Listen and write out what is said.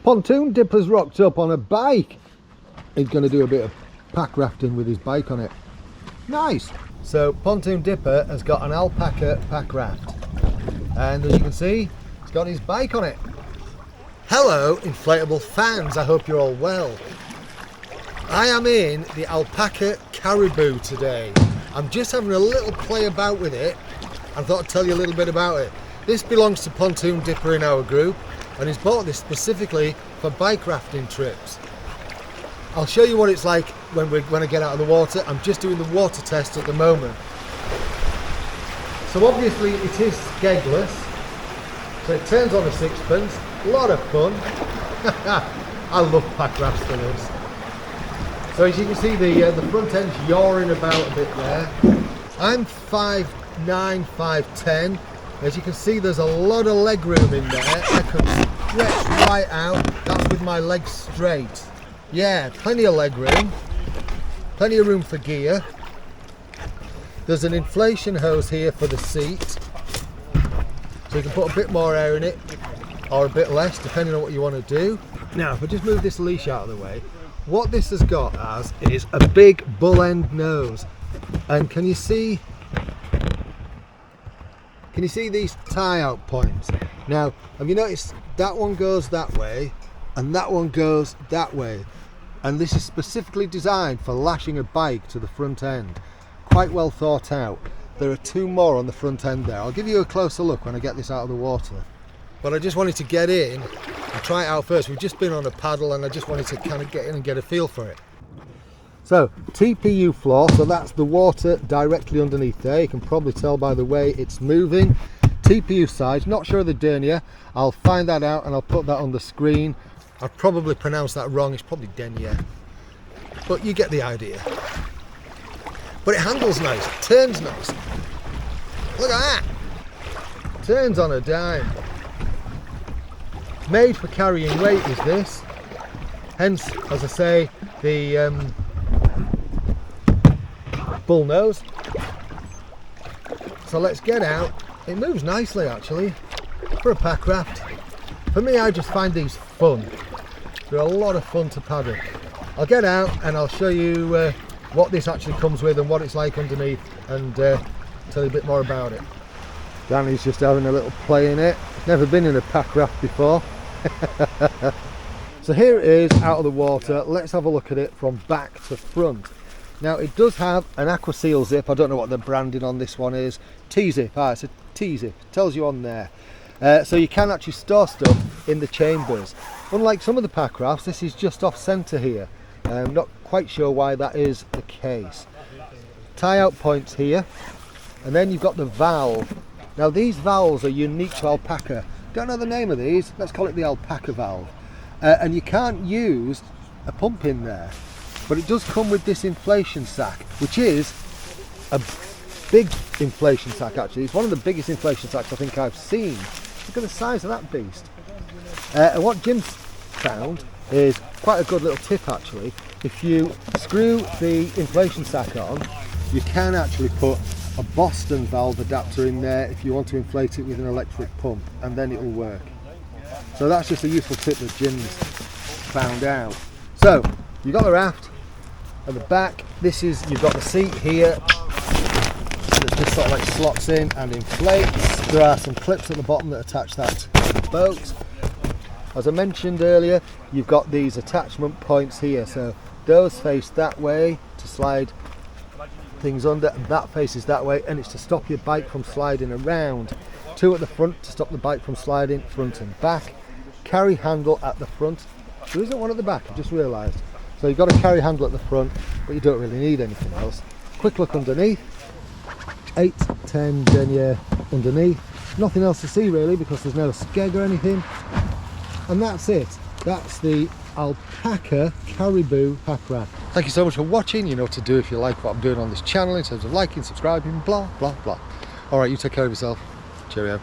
Pontoon Dipper's rocked up on a bike. He's going to do a bit of pack rafting with his bike on it. Nice. So Pontoon Dipper has got an Alpacka Packraft, and as you can see, he's got his bike on it. Hello inflatable fans, I hope you're all well. I am in the Alpacka Caribou today. I'm just having a little play about with it. I thought I'd tell you a little bit about it. This belongs to Pontoon Dipper in our group, and he's bought this specifically for bike rafting trips. I'll show you what it's like when I get out of the water. I'm just doing the water test at the moment. So obviously it is skegless, so it turns on a sixpence. A lot of fun. I love pack rafts for this. So as you can see, the front end's yawing about a bit there. I'm 5'9", 5'10". As you can see, there's a lot of leg room in there. I can stretch right out. That's with my legs straight. Yeah, plenty of leg room. Plenty of room for gear. There's an inflation hose here for the seat, so you can put a bit more air in it or a bit less depending on what you want to do. Now if I just move this leash out of the way, what this has got is a big bull end nose. And can you see these tie out points? Now have you noticed that one goes that way and that one goes that way, and this is specifically designed for lashing a bike to the front end. Quite well thought out. There are two more on the front end there. I'll give you a closer look when I get this out of the water. But I just wanted to get in and try it out first. We've just been on a paddle and I just wanted to kind of get in and get a feel for it. So TPU floor, so that's the water directly underneath there. You can probably tell by the way it's moving. TPU sides, not sure of the denier. I'll find that out and I'll put that on the screen. I've probably pronounced that wrong. It's probably denier, but you get the idea. But it handles nice, it turns nice. Look at that! Turns on a dime. Made for carrying weight is this. Hence, as I say, the bull nose. So let's get out. It moves nicely actually for a pack raft. For me, I just find these fun. They're a lot of fun to paddle. I'll get out and I'll show you what this actually comes with and what it's like underneath, and tell you a bit more about it. Danny's just having a little play in it. Never been in a pack raft before. So here it is out of the water. Let's have a look at it from back to front. Now it does have an aqua seal zip. I don't know what the branding on this one is. T-zip, it's a T-zip, tells you on there. So you can actually store stuff in the chambers. Unlike some of the pack rafts, this is just off centre here. I'm not quite sure why that is the case. Tie out points here, and then you've got the valve. Now these valves are unique to Alpacka. Don't know the name of these, let's call it the Alpacka valve. And you can't use a pump in there, but it does come with this inflation sack, which is a big inflation sack actually. It's one of the biggest inflation sacks I think I've seen. Look at the size of that beast. And what Jim's found is quite a good little tip actually. If you screw the inflation sack on, you can actually put a Boston valve adapter in there if you want to inflate it with an electric pump, and then it will work. So that's just a useful tip that Jim's found out. So you've got the raft at the back. You've got the seat here that just sort of like slots in and inflates. There are some clips at the bottom that attach that to the boat. As I mentioned earlier, you've got these attachment points here, so those face that way to slide things under, and that faces that way, and it's to stop your bike from sliding around. Two at the front to stop the bike from sliding front and back. Carry handle at the front. There isn't one at the back, I just realised. So you've got a carry handle at the front, but you don't really need anything else. Quick look underneath. 8, 10 denier underneath. Nothing else to see really because there's no skeg or anything. And that's it. That's the Alpacka Caribou Packraft. Thank you so much for watching. You know what to do if you like what I'm doing on this channel in terms of liking, subscribing, blah, blah, blah. Alright, you take care of yourself. Cheerio.